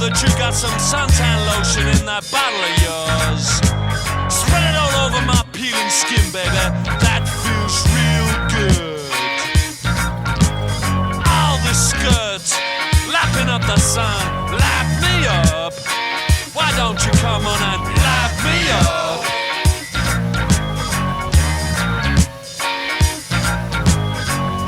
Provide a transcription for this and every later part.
that you got some suntan lotion in that bottle of yours. Spread it all over my peeling skin, baby. That feels real good. All the skirts, lapping up the sun, lap me up. Why don't you come on and lap me up?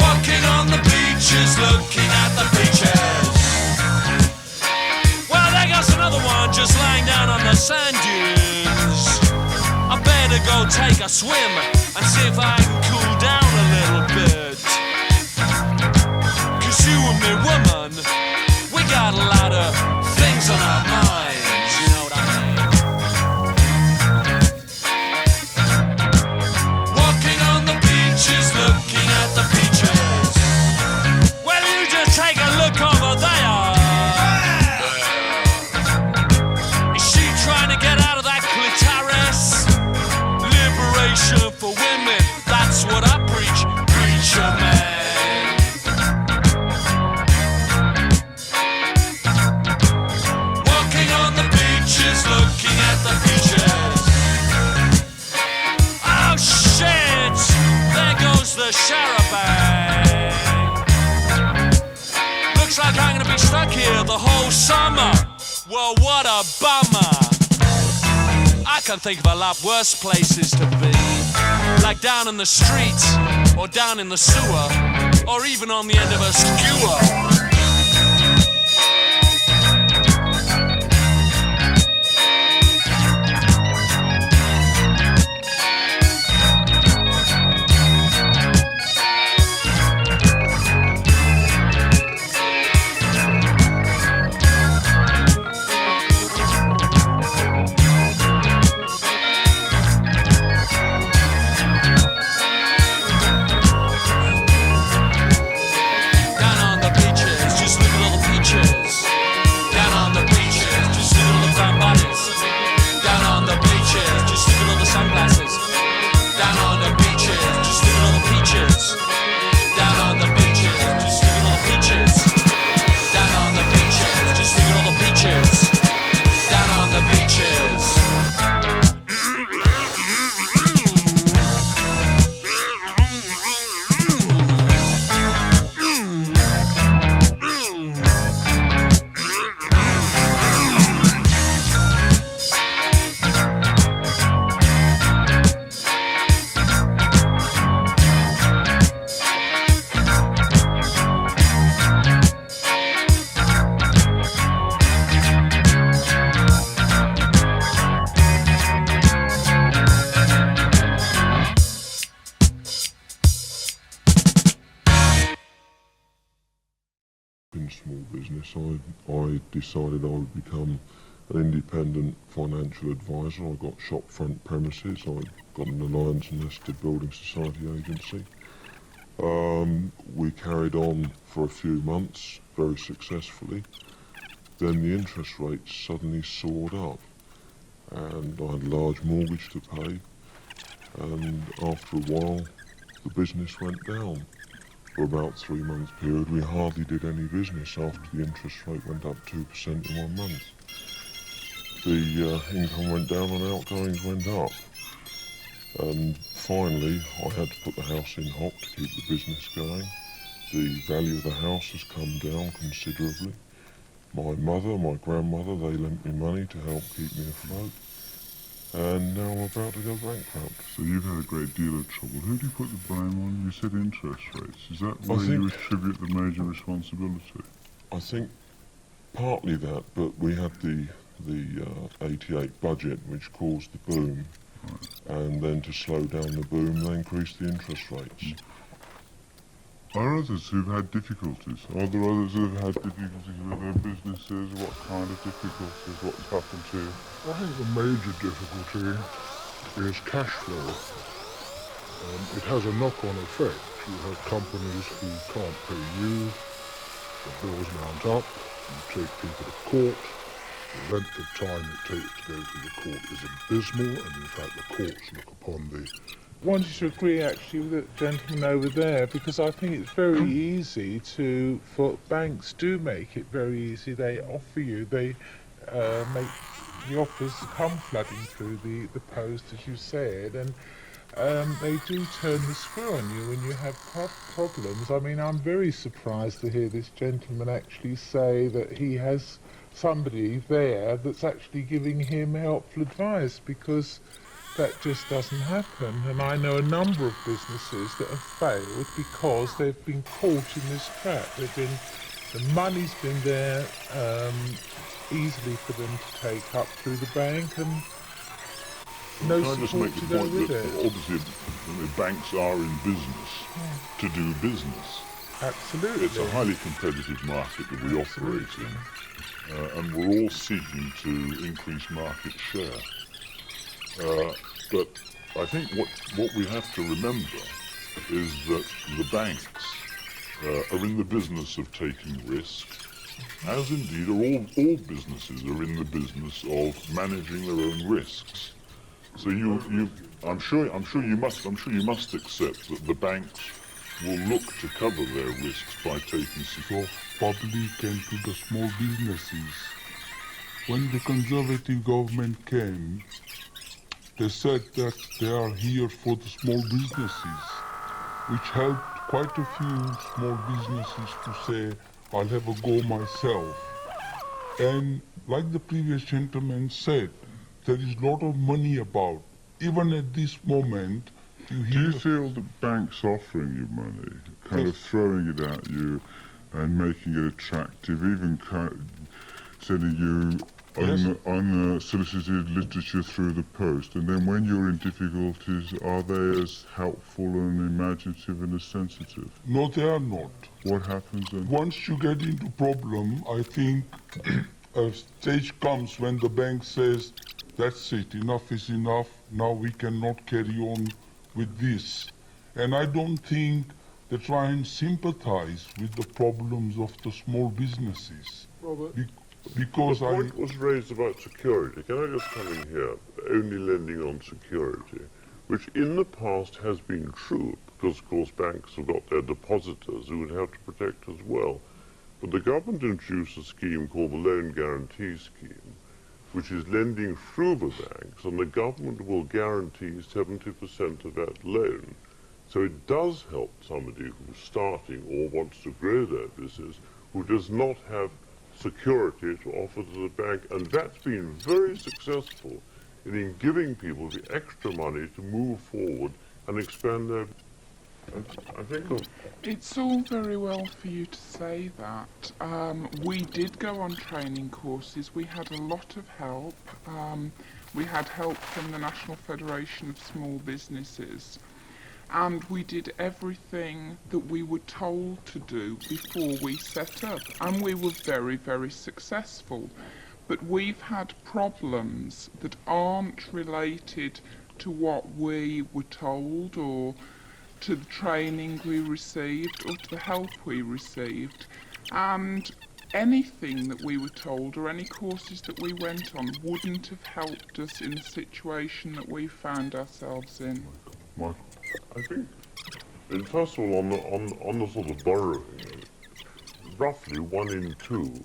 Walking on the beaches, looking at the beaches. Well, there goes another one just lying down on the sand dunes. I better go take a swim and see if I can cool down a little bit. 'Cause you and me, woman, we got a lot of things on our minds, you know what I mean? Walking on the beaches, looking at the beaches. Well, you just take a look over there. Is she trying to get out of that clitoris? Liberation for women, that's what I preach, preacher man. Walking on the beaches, looking at the beaches. Oh shit, there goes the charabanc. Looks like I'm gonna be stuck here the whole summer. Well, what a bummer. I can think of a lot worse places to be, like down in the street, or down in the sewer, or even on the end of a skewer. Small business, I decided I would become an independent financial advisor. I got shopfront premises, I got an Alliance and Listed Building Society agency. We carried on for a few months very successfully. Then the interest rates suddenly soared up and I had a large mortgage to pay, and after a while the business went down. For about 3 months period, we hardly did any business after the interest rate went up 2% in 1 month. The income went down and outgoings went up. And finally, I had to put the house in hock to keep the business going. The value of the house has come down considerably. My mother, my grandmother, they lent me money to help keep me afloat. And now I'm about to go bankrupt. So you've had a great deal of trouble. Who do you put the blame on? You said interest rates. Is that where you attribute the major responsibility? I think partly that, but we had the 88 budget which caused the boom. Right. And then to slow down the boom, they increased the interest rates. Are others who've had difficulties? Are there others who've had difficulties with their businesses? What kind of difficulties? What's happened to you? I think the major difficulty is cash flow. It has a knock-on effect. You have companies who can't pay you, the bills mount up, you take people to court, the length of time it takes to go through the court is abysmal, and in fact the courts look upon the wanted to agree actually with the gentleman over there, because I think it's very easy for banks do make it very easy. They offer you, they make the offers come flooding through the post, as you said, and they do turn the screw on you when you have problems. I mean, I'm very surprised to hear this gentleman actually say that he has somebody there that's actually giving him helpful advice, because that just doesn't happen. And I know a number of businesses that have failed because they've been caught in this trap. The money's been there easily for them to take up through the bank, and no Can I just support make to the go point with that it. obviously the banks are in business to do business. Absolutely. It's a highly competitive market that we operate in, and we're all seeking to increase market share. But I think what we have to remember is that the banks are in the business of taking risk, as indeed are all businesses are in the business of managing their own risks. So I'm sure you must accept that the banks will look to cover their risks by taking So public and to the small businesses. When the Conservative government came, they said that they are here for the small businesses, which helped quite a few small businesses to say, I'll have a go myself. And like the previous gentleman said, there is a lot of money about. Even at this moment, you Do you hear... feel the banks offering you money, kind of throwing it at you and making it attractive, even sending you unsolicited literature through the post, and then when you're in difficulties, are they as helpful and imaginative and as sensitive? No, they are not. What happens then? Once you get into problem, I think a stage comes when the bank says, that's it, enough is enough, now we cannot carry on with this. And I don't think they try and sympathize with the problems of the small businesses. Robert, Because the point was raised about security. Can I just come in here? Only lending on security, which in the past has been true, because of course banks have got their depositors who would have to protect as well. But the government introduced a scheme called the Loan Guarantee Scheme, which is lending through the banks, and the government will guarantee 70% of that loan. So it does help somebody who's starting or wants to grow their business, who does not have security to offer to the bank, and that's been very successful in giving people the extra money to move forward and expand their... I think It's all very well for you to say that. We did go on training courses. We had a lot of help. We had help from the National Federation of Small Businesses. And we did everything that we were told to do before we set up. And we were very, very successful. But we've had problems that aren't related to what we were told or to the training we received or to the help we received. And anything that we were told or any courses that we went on wouldn't have helped us in the situation that we found ourselves in. Michael? I think, first of all, on the sort of borrowing, roughly 1 in 2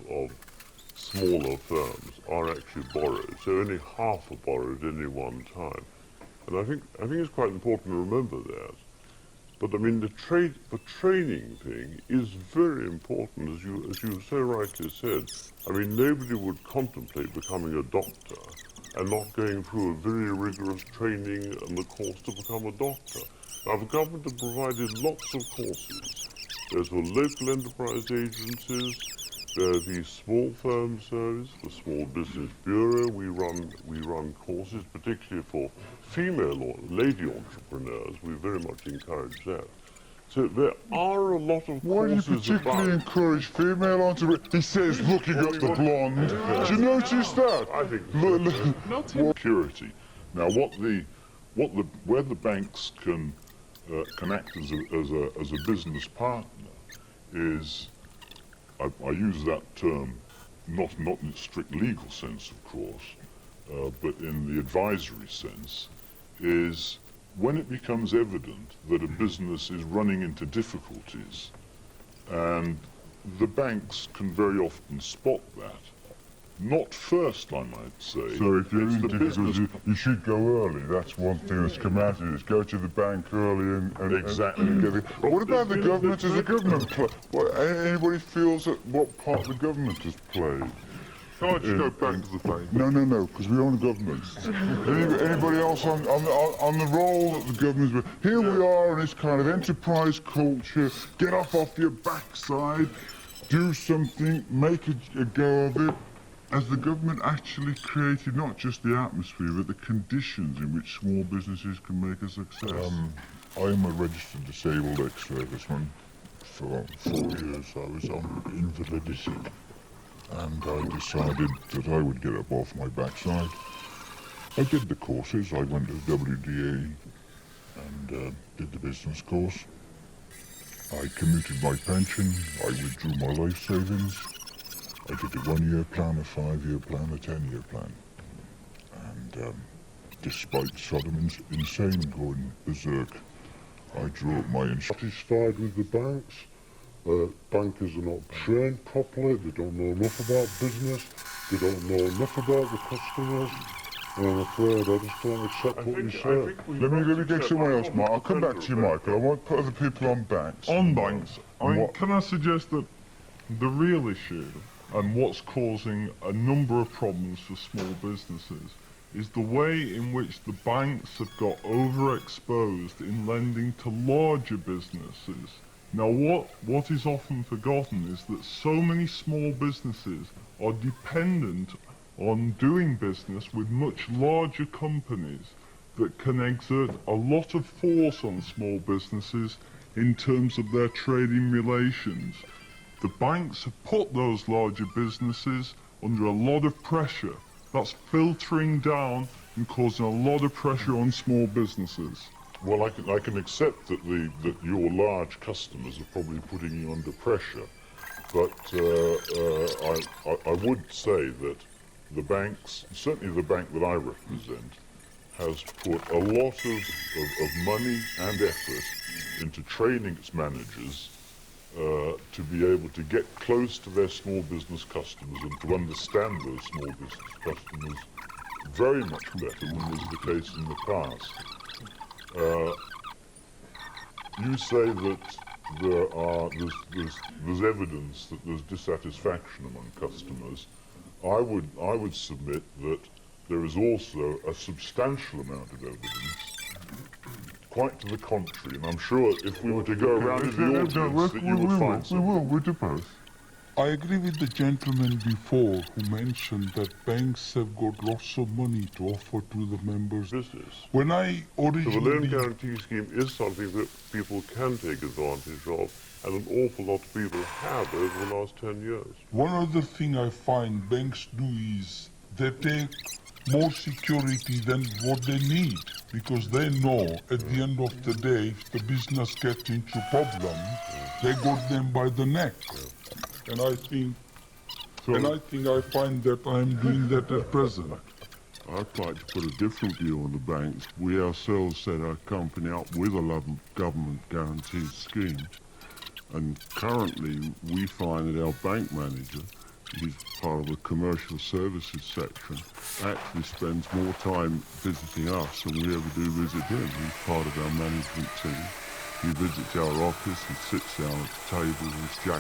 of smaller firms are actually borrowed, so only half are borrowed at any one time. And I think it's quite important to remember that. But I mean, the training thing is very important, as you so rightly said. I mean, nobody would contemplate becoming a doctor and not going through a very rigorous training and the course to become a doctor. Now, the government have provided lots of courses. There's the local enterprise agencies, there are the small firm service, the Small Business Bureau. We run courses, particularly for female or lady entrepreneurs. We very much encourage that. So there are a lot of Why do you courses particularly about... encourage female entrepreneurs? He says, looking at the blonde. Do you notice that? I think Not in Security. Now, where the banks can act as a business partner is, I use that term not in a strict legal sense, of course, but in the advisory sense, is when it becomes evident that a business is running into difficulties, and the banks can very often spot that, not first, I might say. So if you're it's in the difficulty, business. you should go early. That's one thing that's come out of this. Go to the bank early and Exactly. And get it. But what about the government? Has the government anybody feels that what part the government has played? Can't you go back to the bank? No, because we own governments. Anybody else on the role that the government's... Here we are in this kind of enterprise culture. Get off your backside. Do something. Make a go of it. Has the government actually created not just the atmosphere, but the conditions in which small businesses can make a success? I'm a registered disabled ex-serviceman. For 4 years I was on invalidity. And I decided that I would get up off my backside. I did the courses. I went to WDA and did the business course. I commuted my pension. I withdrew my life savings. I did a 1-year plan, a 5-year plan, a 10-year plan. And despite Sodom insane going berserk, I drew up my insurance. Satisfied with the banks? Bankers are not trained properly, they don't know enough about business, they don't know enough about the customers, and I'm afraid I just don't accept what you say. Let me get someone else, Mark. I'll come back to you, Michael. I want to put other people on banks. On banks, I mean, What- can I suggest that the real issue and what's causing a number of problems for small businesses is the way in which the banks have got overexposed in lending to larger businesses. Now, what is often forgotten is that so many small businesses are dependent on doing business with much larger companies that can exert a lot of force on small businesses in terms of their trading relations. The banks have put those larger businesses under a lot of pressure. That's filtering down and causing a lot of pressure on small businesses. Well, I can accept that your large customers are probably putting you under pressure, but I would say that the banks, certainly the bank that I represent, has put a lot of money and effort into training its managers to be able to get close to their small business customers and to understand those small business customers very much better than was the case in the past. You say that there's evidence that there's dissatisfaction among customers. I would submit that there is also a substantial amount of evidence, quite to the contrary, and I'm sure if we were to go around in the audience that you would find some. We'll do both. I agree with the gentleman before who mentioned that banks have got lots of money to offer to the members. Business. When I So the loan originally... guarantee scheme is something that people can take advantage of, and an awful lot of people have over the last 10 years. One other thing I find banks do is they take more security than what they need, because they know at the end of the day, if the business gets into problem, they got them by the neck. And I think I find that I'm doing that at present. I'd like to put a different view on the banks. We ourselves set our company up with a government guaranteed scheme, and currently we find that our bank manager, he's part of the commercial services section, actually spends more time visiting us than we ever do visit him. He's part of our management team. He visits our office, he sits down at the table with his jacket